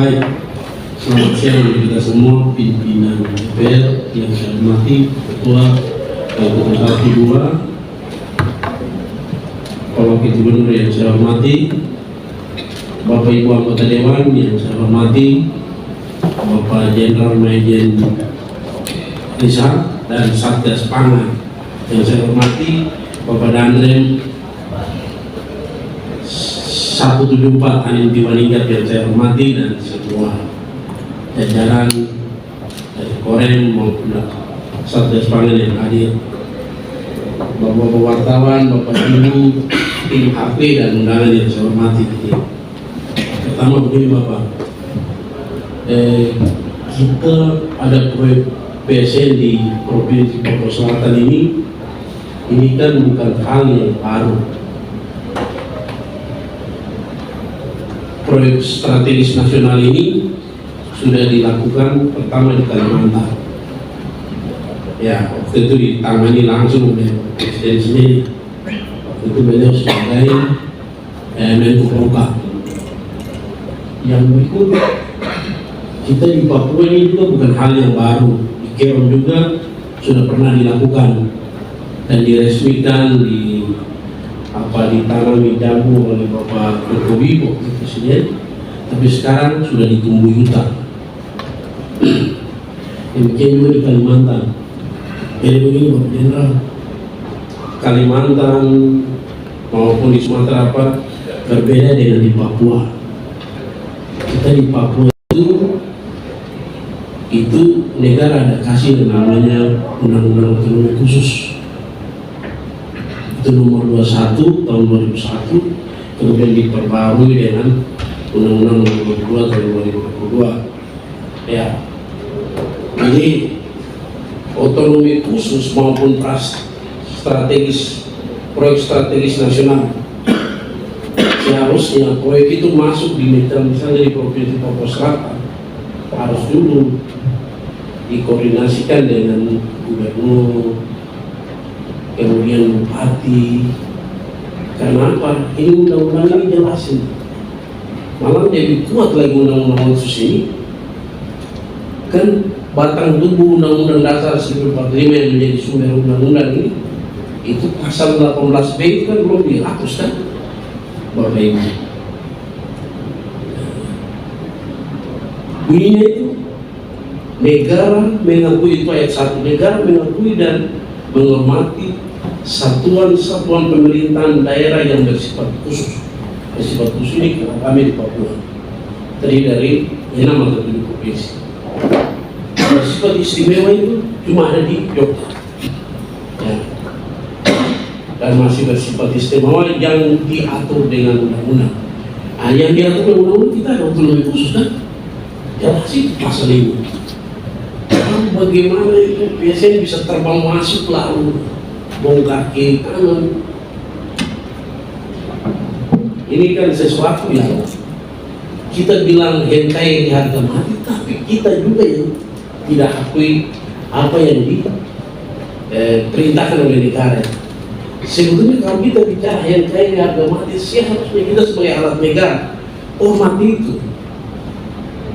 Baik, selamat siang kita semua, pimpinan DPR yang saya hormati, Ketua Ketua 1, 2, Pak Wakil Gubernur yang saya hormati, Bapak Ibu anggota Dewan yang saya hormati, Bapak Jenderal Majen Risa dan Satgas Pangan yang saya hormati, Bapak Danrem 174 Anin Tiwaningkat yang saya hormati, dan semua jajaran dari Korem maupun Satgas Pangan yang hadir, Bapak-bapak wartawan, Bapak Ibu, tim HP dan undangan yang saya hormati. Pertama begini Bapak, kita ada proyek PSN di Provinsi Papua Selatan ini kan bukan hal yang baru. Proyek strategis nasional ini sudah dilakukan pertama di Kalimantan. Ya, waktu itu ditangani langsung oleh Presiden sendiri. Waktu itu beliau sebagai Menko Polhukam. Yang berikut, kita di Papua ini juga bukan hal yang baru. Di Kerom juga sudah pernah dilakukan dan diresmikan ditanami jambu oleh Bapak Jokowi waktu Presiden, tapi sekarang sudah ditumbuhi hutan. Demikian juga di Kalimantan. Jadi begini Bapak Jenderal, Kalimantan maupun di Sumatera berbeda dengan di Papua. Kita di Papua itu negara ada kasih namanya Undang-Undang Otonomi Khusus. Itu nomor 21 tahun 2001, kemudian diperbarui dengan Undang-Undang nomor 22 tahun 2022. Ya, jadi otonomi khusus maupun proyek strategis nasional, seharusnya proyek itu masuk di misalnya di Provinsi Papua Selatan, harus dulu dikoordinasikan dengan gubernur, kemudian bupati. Karena apa? Ini undang-undang ini jelasin, malah lebih kuat lagi undang-undang khusus ini. Kan batang tubuh Undang-Undang Dasar 1945 yang menjadi sumber undang-undang ini, itu pasal 18B itu kan belum dihapus kan, Bapak Ibu. Bunyinya itu, negara mengakui, itu ayat 1, negara mengakui dan menghormati satuan-satuan pemerintahan daerah yang bersifat khusus. Bersifat khusus ini kami di Papua terdiri dari 6 atau 7 provinsi. Bersifat istimewa itu cuma ada di Jogja, ya. Dan masih bersifat istimewa yang diatur dengan undang-undang. Yang diatur dengan undang-undang kita ada otonomi khusus kan? Jelas itu pasal ini. Bagaimana itu biasanya bisa terbang masuk lalu bongkar kiri kanan. Ini kan sesuatu yang kita bilang hentai di harga mati, tapi kita juga yang tidak akui apa yang diperintahkan oleh negara. Sebetulnya kalau kita bicara hentai di harga mati, seharusnya kita sebagai alat negara hormati itu,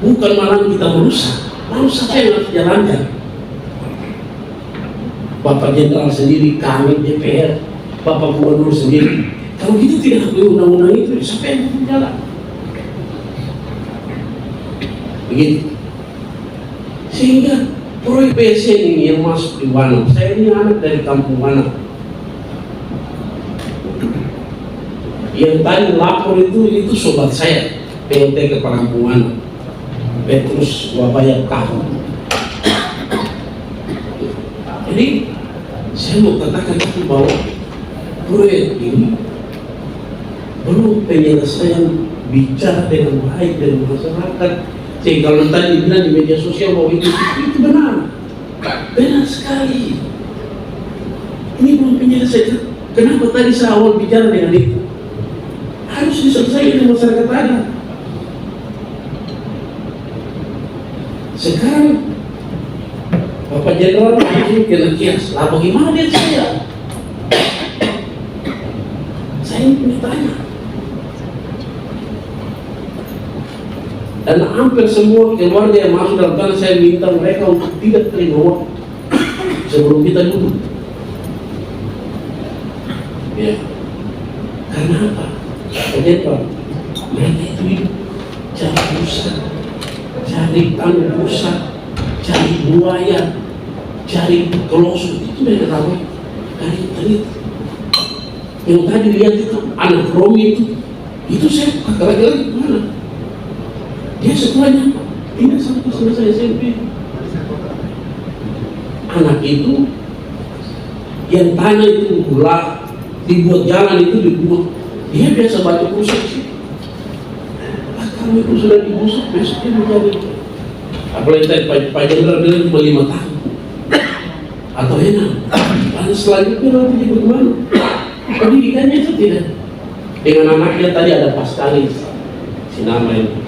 bukan malah kita merusak. Lalu siapa yang harus jalankan? Bapak Jenderal sendiri, kami DPR, Bapak Gubernur sendiri. Kalau kita tidak akui undang-undang itu, siapa yang harus jalan? Begitu. Sehingga proyek PSN ini yang masuk di Wanam, saya ini anak dari kampung Wanam. Yang tadi lapor itu sobat saya, PLT Kepala Kampung Wanam, Petrus Wabayat Kahun. Jadi saya mau katakan itu bahwa proyek ini belum penyelesaian bicara dengan baik dengan masyarakat. Jadi kalau tadi bilang di media sosial bahwa itu benar sekali. Ini belum penyelesaian. Kenapa tadi saya awal bicara dengan itu? Harus diselesaikan dengan masyarakat tadi. Sekarang Bapak Jenderal langsung kena kias. Lah bagaimana dia saya? Saya ini punya tanya. Dan hampir semua keluarga yang masuk dalam tanah saya minta mereka untuk tidak terima uang sebelum kita duduk. Ya, karena apa? Kenapa? Mereka itu hidup cari busa, cari tanah busa, cari buaya, cari kelosok. Itu mereka tahu. Dari itu yang tadi lihat itu anak Romi itu saya kira-kira mana? Dia sekolahnya tidak sampai selesai SMP. Anak itu yang tanah itu gula dibuat jalan itu dibuat, dia biasa baca busuk sih. Kalau itu sudah dibusuk besoknya menjadi apalagi tadi Pak Jenderal bilang cuma 5 tahun atau enak. Dan selanjutnya nanti di bagaimana? Pendidikannya itu tidak. Dengan anaknya tadi ada Pascalis, si nama ini.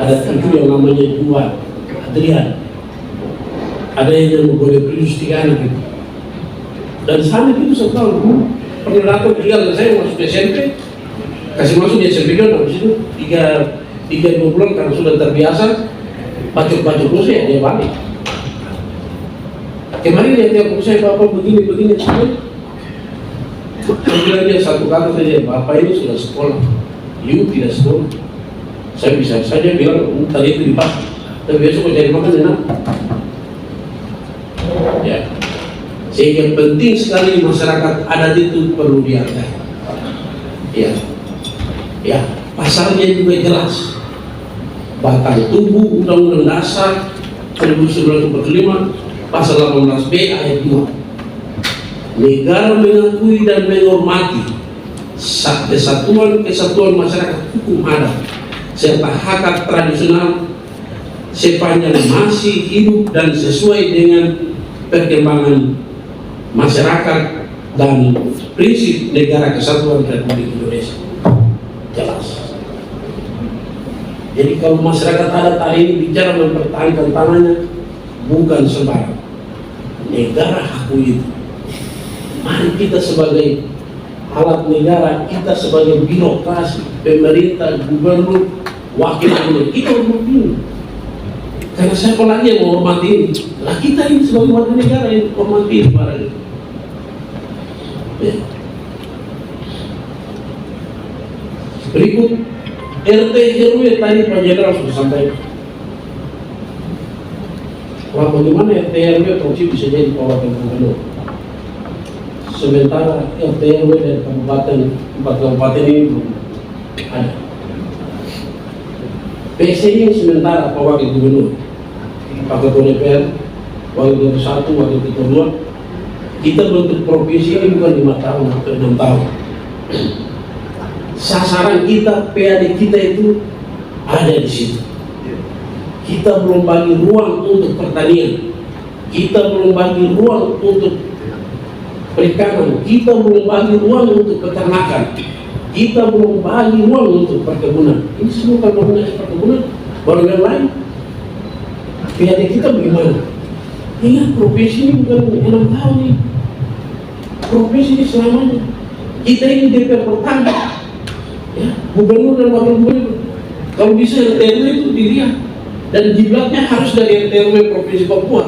Ada cucu yang namanya Juan, Adrian. Ada yang boleh berius 3 anak itu. Dan sana itu setahun dulu pernah datang tinggal ke saya masuk SMP, kasih masuk di SMP kan habis itu 3-2 bulan karena sudah terbiasa bacok-bacok dulu saya dia balik. Kemarin dia tiap saya bapak begini saya bilang dia satu kata saja, bapak ini sudah sekolah, you tidak sekolah. Saya bisa saja bilang tadi itu dipakai, tapi besok mau cari makan enak. Ya, sehingga penting sekali masyarakat adat itu perlu dihargai. Ya, pasalnya juga jelas. Batang tubuh Undang-Undang Dasar 1945 pasal 18B ayat 2. Negara mengakui dan menghormati kesatuan masyarakat hukum adat serta hak tradisional sepanjang masih hidup dan sesuai dengan perkembangan masyarakat dan prinsip negara kesatuan Republik Indonesia. Jelas. Jadi kalau masyarakat adat hari ini bicara mempertahankan tanahnya bukan sembarang. Negara akui itu. Mari kita sebagai alat negara, kita sebagai birokrasi, pemerintah, gubernur, wakil gubernur, kita hormati ini. Karena siapa lagi yang menghormati ini? Lah kita ini sebagai warga negara yang menghormati ini barang itu. Ya. Berikut RT RW tadi Pak Jenderal sudah sampaikan. Wah, bagaimana RT RW fungsi bisa jadi kabupaten gubernur? Sementara RT RW dari kabupaten 4 kabupaten ini belum ada. PSI sementara Pak Wakil Gubernur, Pak Ketua DPR, Wakil Ketua 1, Wakil Ketua 2. Kita bentuk provinsi ini bukan 5 tahun atau 6 tahun. Sasaran kita, PAD kita itu ada di situ. Kita belum bagi ruang untuk pertanian, kita belum bagi ruang untuk perikanan, kita belum bagi ruang untuk peternakan, kita belum bagi ruang untuk perkebunan. Ini semua kan dominasi perkebunan, baru yang lain. PAD kita bagaimana? Ingat, provinsi ini bukan 6 tahun ini. Provinsi ini selamanya. Kita ini DPR pertama. Ya, gubernur dan wakil gubernur. Kalau bisa RT RW itu dilihat dan jiblatnya harus dari RT RW Provinsi Papua.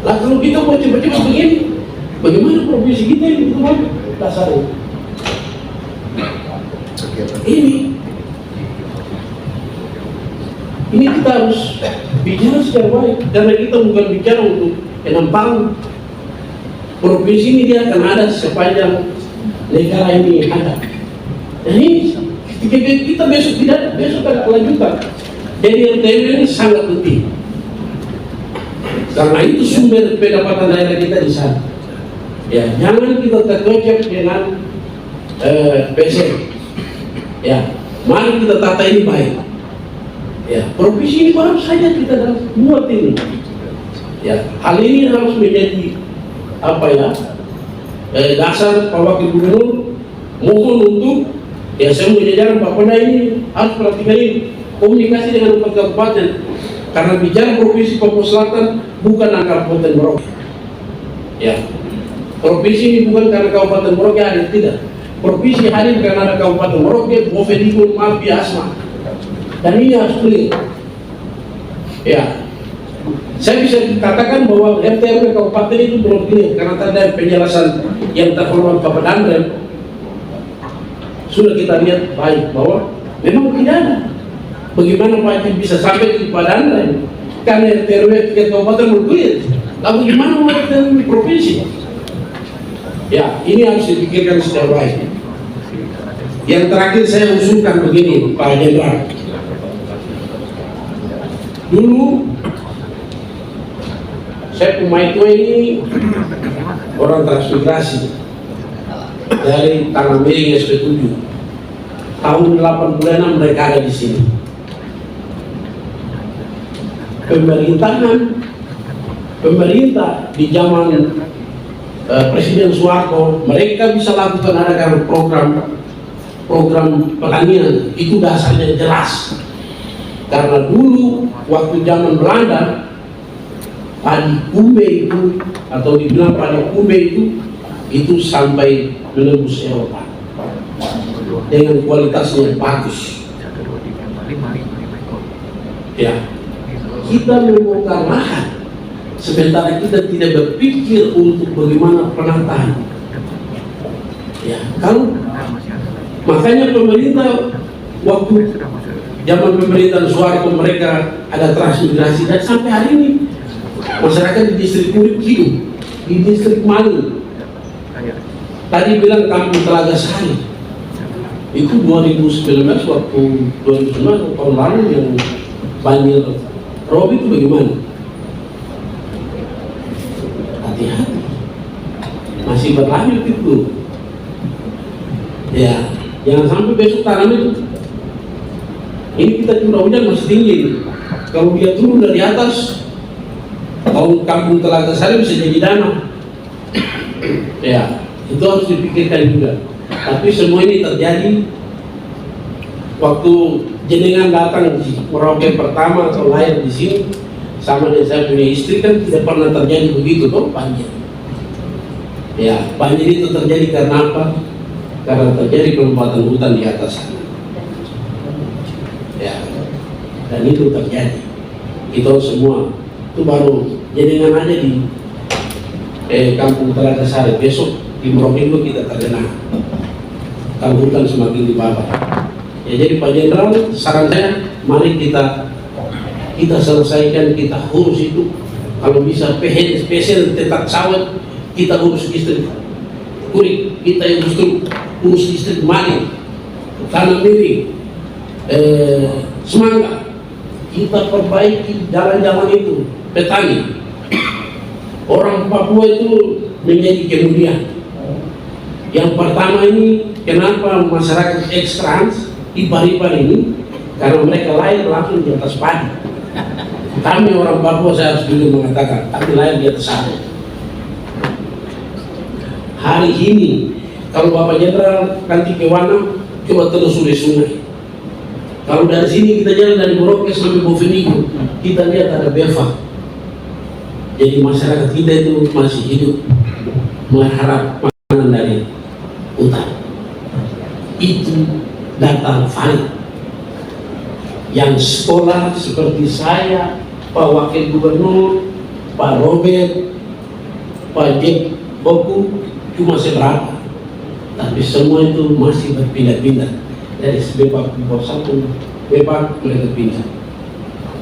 Lah kalau kita mau cepat-cepat begini, bagaimana provinsi kita ini itu lagi dasarnya? Ini kita harus bicara secara baik karena kita bukan bicara untuk 6 tahun. Provinsi ini dia akan ada sepanjang negara ini ada. Dan ini kita besok ada kelanjutan. Jadi RTW ini sangat penting. Karena itu sumber pendapatan daerah kita di sana. Ya, jangan kita tergojek dengan PSM. Ya, mari kita tata ini baik. Ya, provinsi ini baru saja kita buat ini. Ya, hal ini harus menjadi dasar Pak Wakil Gubernur mohon untuk semua jajaran Pak Polda ini harus perhatikan ini komunikasi dengan 4 kabupaten karena bicara provinsi Papua Selatan bukan angka Kabupaten Merauke. Ya, provinsi ini bukan karena Kabupaten Merauke hadir, tidak. Provinsi hadir karena ada Kabupaten Merauke, Bofedikun, Malbi, Asma. Dan ini harus clear. Ya, saya bisa katakan bahwa RT kabupaten itu belum clear karena tadi ada penjelasan yang terhormat Bapak Danrem sudah kita lihat baik bahwa memang tidak ada. Bagaimana Pak Haji bisa sampai ke Pak Danrem karena RT tingkat kabupaten belum clear. Lalu gimana RT provinsi? Ya, ini harus dipikirkan secara baik. Yang terakhir saya usulkan begini, Pak Jenderal. Dulu saya Pumaito ini orang transmigrasi dari Tanah Miring SP7. Tahun 86 mereka ada di sini. Pemerintah di zaman Presiden Soeharto, mereka bisa lakukan ada program pertanian itu dasarnya jelas. Karena dulu waktu zaman Belanda padi kumbe itu atau dibilang padi kumbe itu sampai menembus Eropa dengan kualitasnya bagus. Ya, kita membongkar lahan sementara kita tidak berpikir untuk bagaimana penataan. Ya, kalau makanya pemerintah waktu zaman pemerintahan Soeharto mereka ada transmigrasi dan sampai hari ini masyarakat di distrik Urip hidup di distrik Malu. Tadi bilang kampung Telaga Sari itu 2019 waktu 2019 tahun lalu yang banjir rob itu bagaimana? Hati-hati masih berlanjut itu. Ya, jangan sampai besok tanam itu. Ini kita curah hujan masih tinggi. Kalau dia turun dari atas, kampung Telaga Sari bisa jadi danau. Ya, itu harus dipikirkan juga. Tapi semua ini terjadi waktu jenengan datang di Merauke pertama atau lahir di sini, sama dengan saya punya istri kan tidak pernah terjadi begitu toh banjir. Ya, banjir itu terjadi karena apa? Karena terjadi pelompatan hutan di atas sana. Ya, dan itu terjadi. Itu semua itu baru jenengan aja di kampung Telaga Sari. Besok di Merauke kita terkena kalau hutan semakin dibakar. Ya, jadi Pak Jenderal, saran saya mari kita selesaikan, kita urus itu. Kalau bisa spesial tetap sawit kita urus distrik Kurik, kita yang justru urus distrik Maling, Tanah Miring, Semangga, kita perbaiki jalan-jalan itu. Petani orang Papua itu menjadi kemudian. Yang pertama ini kenapa masyarakat ekstrans di Paripari ini karena mereka lahir langsung di atas padi. Kami orang Papua, saya harus dulu mengatakan, kami lahir di atas sana. Hari ini kalau Bapak Jenderal nanti ke Wanam, coba telusuri sungai. Kalau dari sini kita jalan dari Merauke sampai Bovenigo, kita lihat ada beva. Jadi masyarakat kita itu masih hidup mengharap makanan dari hutan. Itu data valid. Yang sekolah seperti saya, Pak Wakil Gubernur, Pak Robert, Pak Jack Boku cuma seberapa, tapi semua itu masih berpindah-pindah dari bebak satu bebak mereka pindah.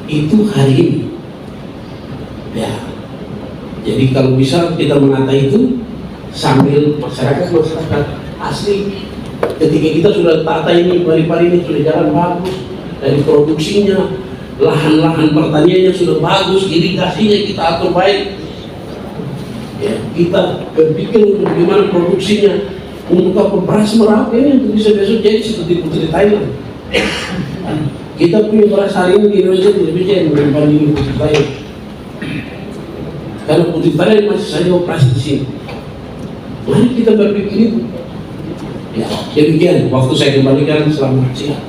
Itu hari ini. Ya, jadi kalau bisa kita menata itu sambil masyarakat asli. Ketika kita sudah tata ini, pari-pari ini sudah jalan bagus, dari produksinya, lahan-lahan pertaniannya sudah bagus, irigasinya kita atur baik. Ya, kita berpikir untuk bagaimana produksinya, untuk apa beras Merauke ini untuk bisa besok jadi seperti putri Thailand. Kita punya beras hari ini di Indonesia tidak bisa yang membandingin putri Thailand. Karena putri Thailand masih saja operasi di sini. Mari kita berpikir itu. Ya, demikian waktu saya kembalikan, selamat siang.